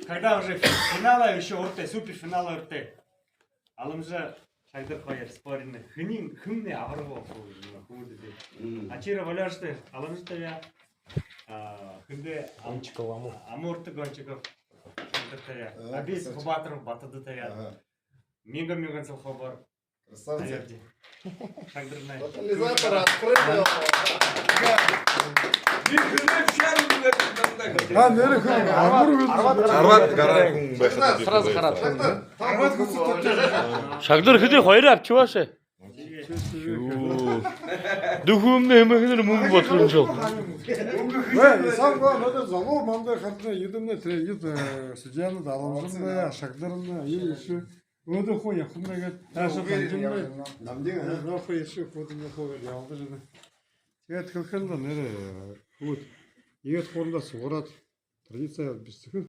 когда уже финала еще урте, суперфинала урте. Алымжа шагдыр қойыр спорины. Хымне авырғы худыды. Ачира валяшты. Алымжа я хынды амурты гончиков. Абис хубатров батыды тая. Мега сыл хабар. Красавцы. Шагдырнай. Тотализатор открыт. Сразу харап. Шагдыр хиде хайрап чуваше. Духумне эмегенер мунгу батырын жол. Самға надо залог манда хатна едемне трегит судьяны да аламжымда шагдырны еші өді қоя құмрагат ашы қанжымны наху еші қодыны қойыр ялды жыны. Тегет кілкінді нере вот егет қорында суғырат традиция бістікі